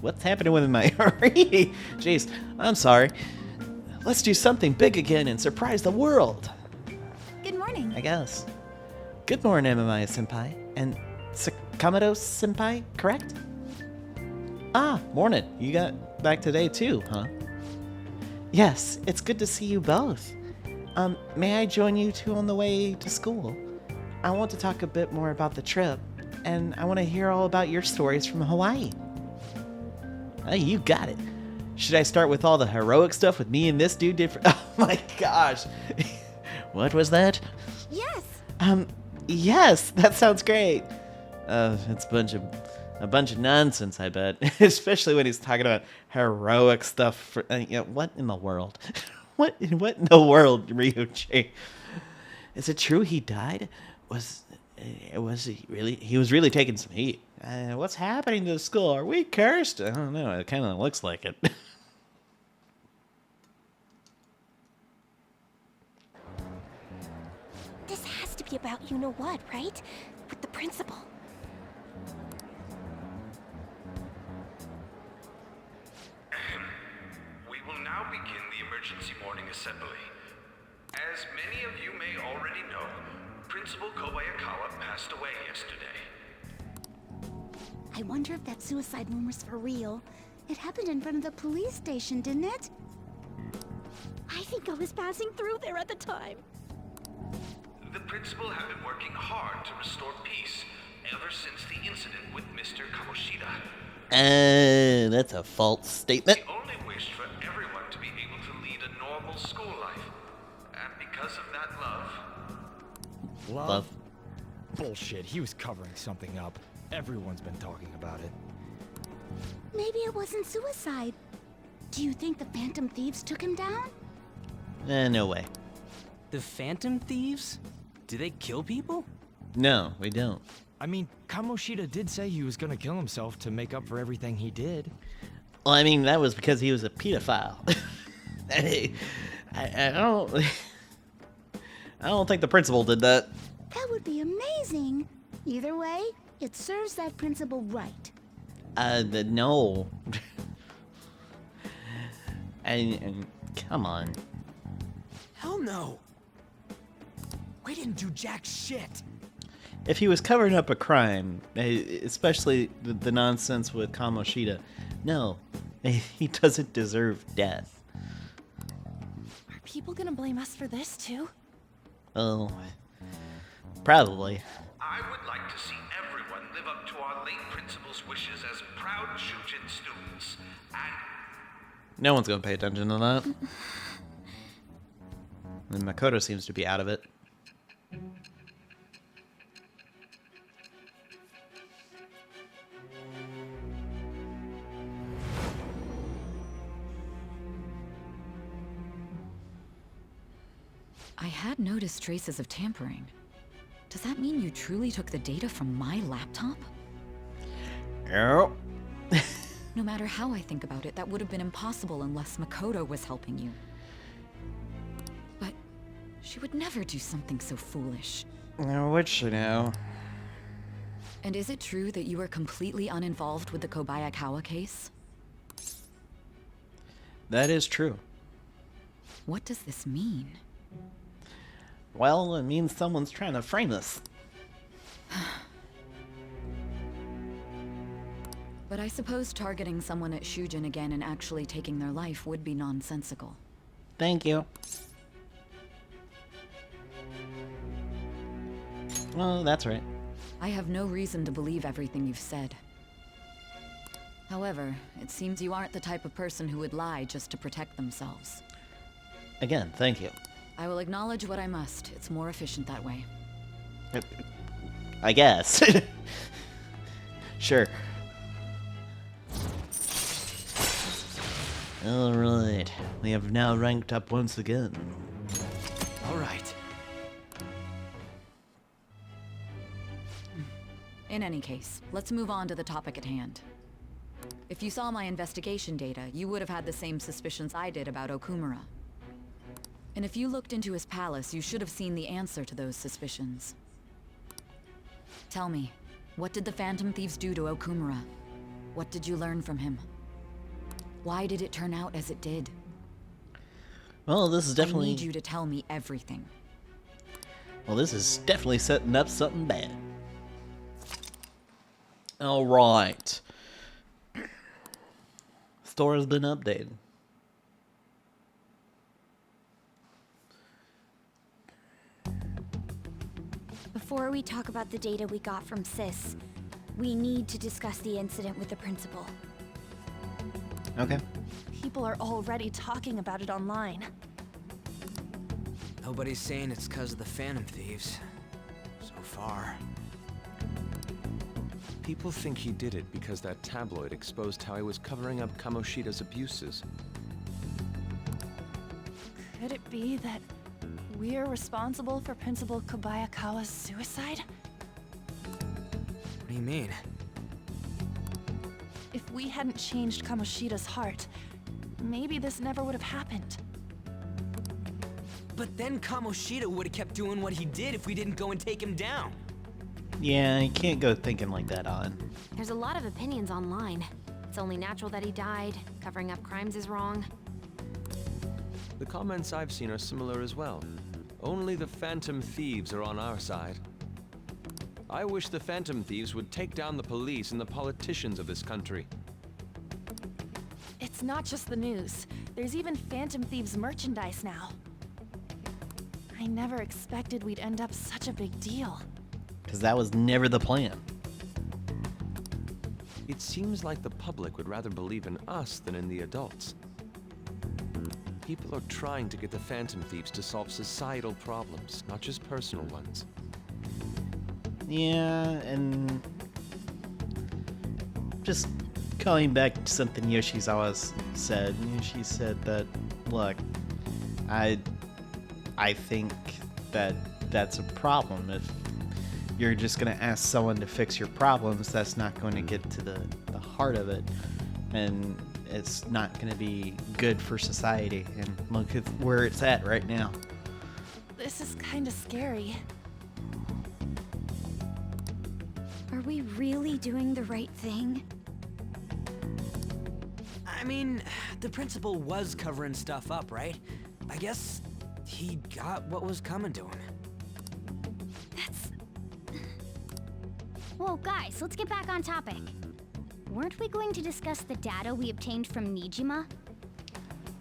What's happening with my reading? Jeez, I'm sorry. Let's do something big again and surprise the world. Good morning. I guess. Good morning, Amamiya Senpai. And Sakamoto Senpai, correct? Ah, morning. You got back today too, huh? Yes, it's good to see you both. May I join you two on the way to school? I want to talk a bit more about the trip, and I want to hear all about your stories from Hawaii. Oh, you got it. Should I start with all the heroic stuff with me and this dude different? Oh my gosh. What was that? Yes. Yes, that sounds great. It's a bunch of nonsense, I bet. Especially when he's talking about heroic stuff. For, what in the world? what in the world, Ryuji? Is it true he died? Was he really? He was really taking some heat. What's happening to the school? Are we cursed? I don't know. It kind of looks like it. This has to be about you-know-what, right? With the principal. We will now begin the emergency morning assembly. As many of you may already know, Principal Kobayakawa passed away yesterday. I wonder if that suicide rumor's for real. It happened in front of the police station, didn't it? I think I was passing through there at the time. The principal had been working hard to restore peace ever since the incident with Mr. Kamoshida. That's a false statement. He only wished for everyone to be able to lead a normal school life. And because of that love... Love. Bullshit, he was covering something up. Everyone's been talking about it. Maybe it wasn't suicide. Do you think the Phantom Thieves took him down? No way. The Phantom Thieves? Do they kill people? No, we don't. I mean, Kamoshida did say he was gonna kill himself to make up for everything he did. Well, I mean, that was because he was a pedophile. I don't... I don't think the principal did that. That would be amazing. Either way, it serves that principal right. No. and come on. Hell no! We didn't do jack shit! If he was covering up a crime, especially the nonsense with Kamoshida, no, he doesn't deserve death. Are people gonna blame us for this too? Oh, probably. I would like to see everyone live up to our late principal's wishes as proud Shujin students. And No one's gonna pay attention to that. And Makoto seems to be out of it. I had noticed traces of tampering. Does that mean you truly took the data from my laptop? Oh. No matter how I think about it, that would have been impossible unless Makoto was helping you. But she would never do something so foolish. Now, would she now? And is it true that you are completely uninvolved with the Kobayakawa case? That is true. What does this mean? Well, it means someone's trying to frame us. But I suppose targeting someone at Shujin again and actually taking their life would be nonsensical. Thank you. Well, that's right. I have no reason to believe everything you've said. However, it seems you aren't the type of person who would lie just to protect themselves. Again, thank you. I will acknowledge what I must. It's more efficient that way. I guess. Sure. Alright, we have now ranked up once again. Alright. In any case, let's move on to the topic at hand. If you saw my investigation data, you would have had the same suspicions I did about Okumura. And if you looked into his palace, you should have seen the answer to those suspicions. Tell me, what did the Phantom Thieves do to Okumura? What did you learn from him? Why did it turn out as it did? Well, this is definitely... I need you to tell me everything. Well, this is definitely setting up something bad. Alright. Store has been updated. Before we talk about the data we got from Sis, we need to discuss the incident with the principal. Okay. People are already talking about it online. Nobody's saying it's because of the Phantom Thieves. So far. People think he did it because that tabloid exposed how he was covering up Kamoshida's abuses. Could it be that we're responsible for Principal Kobayakawa's suicide? What do you mean? If we hadn't changed Kamoshida's heart, maybe this never would have happened. But then Kamoshida would have kept doing what he did if we didn't go and take him down. Yeah, you can't go thinking like that on. There's a lot of opinions online. It's only natural that he died. Covering up crimes is wrong. The comments I've seen are similar as well. Only the Phantom Thieves are on our side. I wish the Phantom Thieves would take down the police and the politicians of this country. It's not just the news. There's even Phantom Thieves merchandise now. I never expected we'd end up such a big deal. Because that was never the plan. It seems like the public would rather believe in us than in the adults. People are trying to get the Phantom Thieves to solve societal problems, not just personal ones. Yeah, and just going back to something Yoshizawa said. She said that, look, I think that that's a problem. If you're just going to ask someone to fix your problems, that's not going to get to the heart of it. And it's not going to be good for society. And look at where it's at right now. This is kind of scary. Are we really doing the right thing? I mean, the principal was covering stuff up, right? I guess he got what was coming to him. That's... Whoa, guys, let's get back on topic. Weren't we going to discuss the data we obtained from Nijima?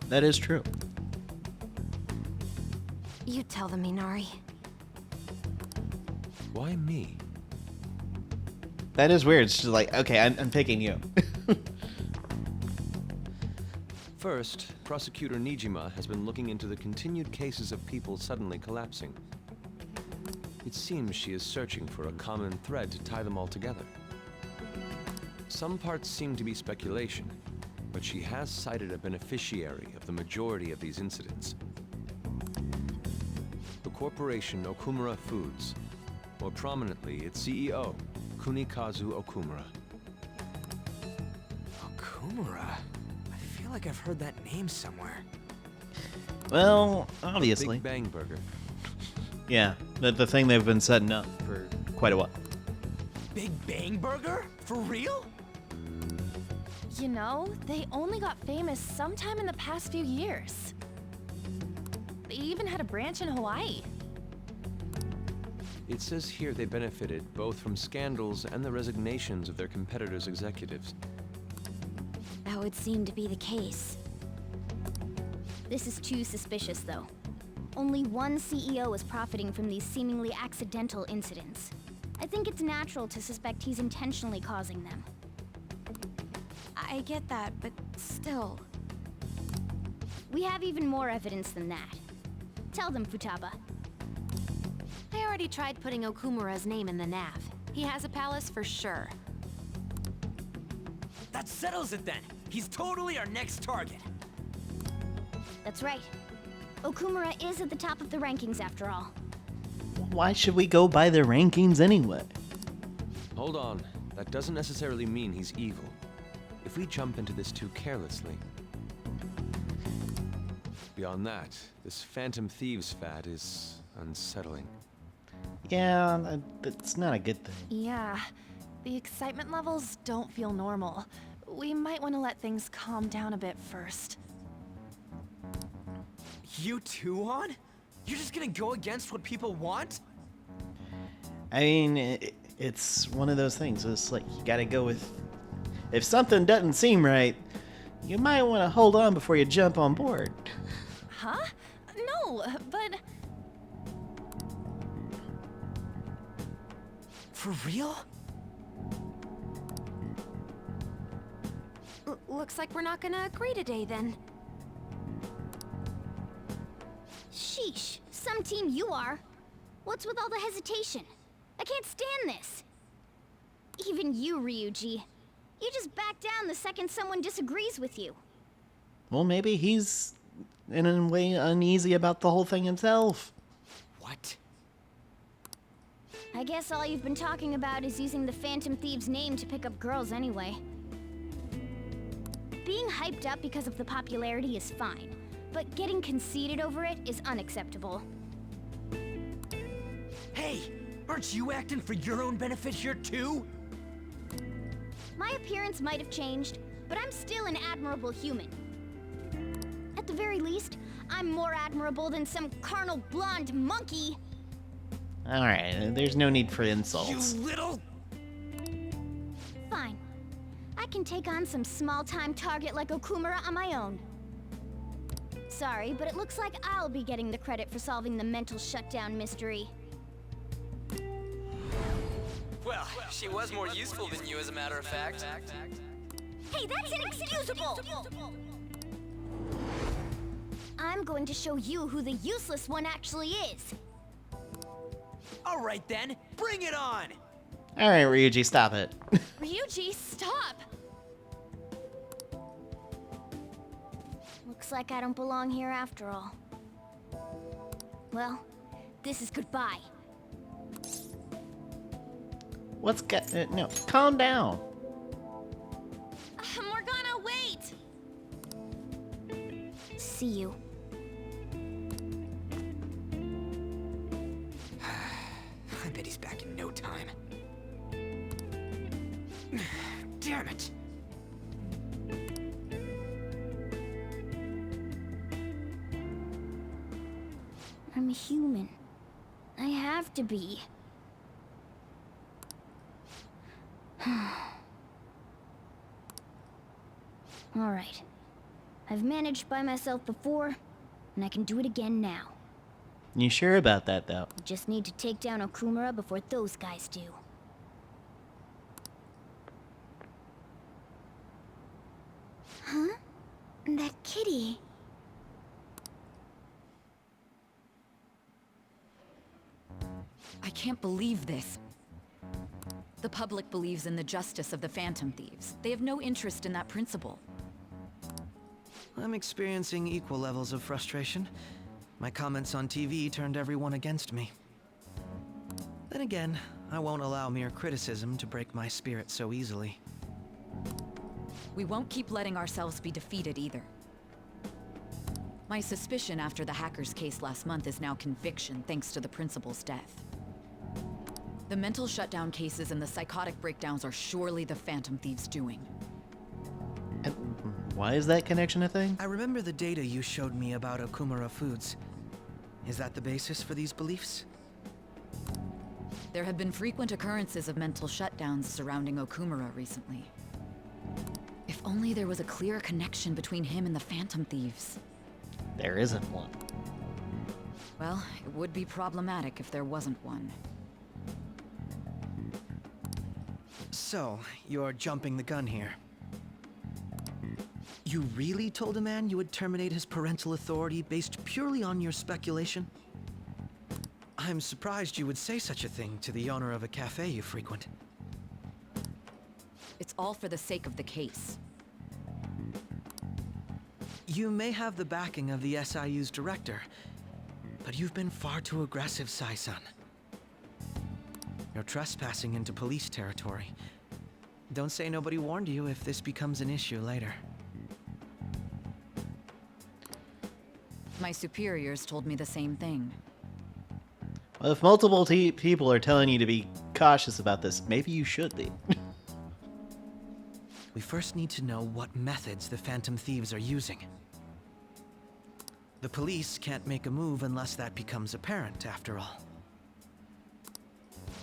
That is true. You tell them, Minari. Why me? That is weird. It's just like, okay, I'm picking you. First, Prosecutor Nijima has been looking into the continued cases of people suddenly collapsing. It seems she is searching for a common thread to tie them all together. Some parts seem to be speculation, but she has cited a beneficiary of the majority of these incidents. The corporation Okumura Foods, more prominently its CEO, Kunikazu Okumura. Okumura? I feel like I've heard that name somewhere. Well, obviously. Big Bang Burger. Yeah, the thing they've been setting up for quite a while. Big Bang Burger? For real? You know, they only got famous sometime in the past few years. They even had a branch in Hawaii. It says here they benefited both from scandals and the resignations of their competitors' executives. That would seem to be the case. This is too suspicious, though. Only one CEO is profiting from these seemingly accidental incidents. I think it's natural to suspect he's intentionally causing them. I get that, but still. We have even more evidence than that. Tell them, Futaba. I already tried putting Okumura's name in the nav. He has a palace for sure. That settles it then. He's totally our next target. That's right. Okumura is at the top of the rankings after all. Why should we go by their rankings anyway? Hold on, that doesn't necessarily mean he's evil. If we jump into this too carelessly. Beyond that, this Phantom Thieves fad is unsettling. Yeah, that's not a good thing. Yeah, the excitement levels don't feel normal. we might want to let things calm down a bit first. You too, on? You're just gonna go against what people want? I mean, it's one of those things. It's like you gotta go with. If something doesn't seem right, you might want to hold on before you jump on board. Huh? No, but... For real? Looks like we're not gonna agree today, then. Sheesh, some team you are. What's with all the hesitation? I can't stand this. Even you, Ryuji. You just back down the second someone disagrees with you. Well, maybe he's in a way uneasy about the whole thing himself. What? I guess all you've been talking about is using the Phantom Thieves' name to pick up girls anyway. Being hyped up because of the popularity is fine, but getting conceited over it is unacceptable. Hey, aren't you acting for your own benefit here too? My appearance might have changed, but I'm still an admirable human. At the very least, I'm more admirable than some carnal blonde monkey. Alright, there's no need for You insults. little... Fine. I can take on some small-time target like Okumura on my own. Sorry, but it looks like I'll be getting the credit for solving the mental shutdown mystery. Well, she was more useful than you, as a matter of fact. Hey, that's inexcusable! I'm going to show you who the useless one actually is. All right then, bring it on! Alright, Ryuji, stop it. Ryuji, stop! Looks like I don't belong here after all. Well, this is goodbye. What's no, calm down. Morgana, wait! See you. I bet he's back in no time. Damn it! I'm a human. I have to be. Alright. I've managed by myself before, and I can do it again now. You sure about that, though? Just need to take down Okumura before those guys do. Huh? That kitty. I can't believe this. The public believes in the justice of the Phantom Thieves. They have no interest in that principle. I'm experiencing equal levels of frustration. My comments on TV turned everyone against me. Then again, I won't allow mere criticism to break my spirit so easily. We won't keep letting ourselves be defeated either. My suspicion after the hacker's case last month is now conviction thanks to the principal's death. The mental shutdown cases and the psychotic breakdowns are surely the Phantom Thieves' doing. And why is that connection a thing? I remember the data you showed me about Okumura Foods. Is that the basis for these beliefs? There have been frequent occurrences of mental shutdowns surrounding Okumura recently. If only there was a clear connection between him and the Phantom Thieves. There isn't one. Well, it would be problematic if there wasn't one. So, you're jumping the gun here. You really told a man you would terminate his parental authority based purely on your speculation? I'm surprised you would say such a thing to the owner of a cafe you frequent. It's all for the sake of the case. You may have the backing of the SIU's director, but you've been far too aggressive, Sai-san. You're trespassing into police territory. Don't say nobody warned you if this becomes an issue later. My superiors told me the same thing. Well, if multiple people are telling you to be cautious about this, maybe you should be. We first need to know what methods the Phantom Thieves are using. The police can't make a move unless that becomes apparent, after all.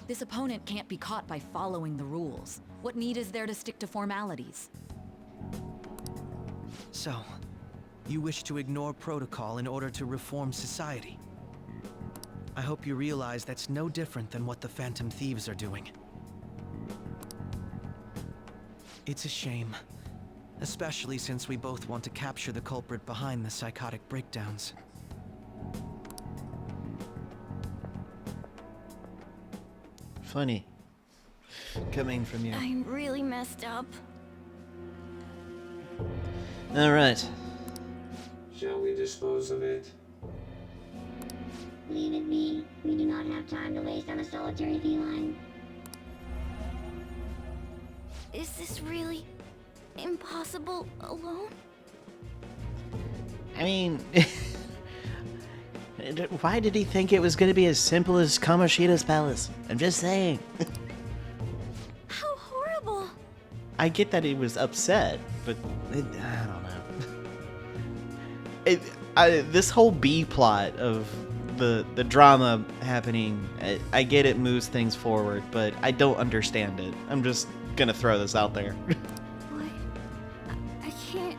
This opponent can't be caught by following the rules. What need is there to stick to formalities? So, you wish to ignore protocol in order to reform society. I hope you realize that's no different than what the Phantom Thieves are doing. It's a shame, especially since we both want to capture the culprit behind the psychotic breakdowns. Funny. Coming from you. I'm really messed up. Alright. Shall we dispose of it? Leave it be. We do not have time to waste on a solitary feline. Is this really impossible alone? I mean, why did he think it was going to be as simple as Kamoshida's palace? I'm just saying. How horrible! I get that he was upset, but I don't know. This whole B plot of the drama happening, I get it moves things forward, but I don't understand it. I'm just gonna throw this out there. What? I can't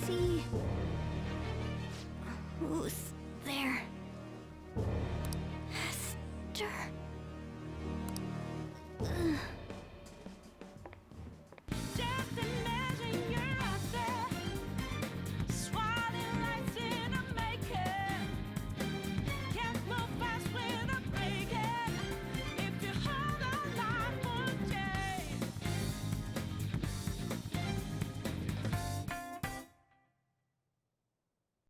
see. Who's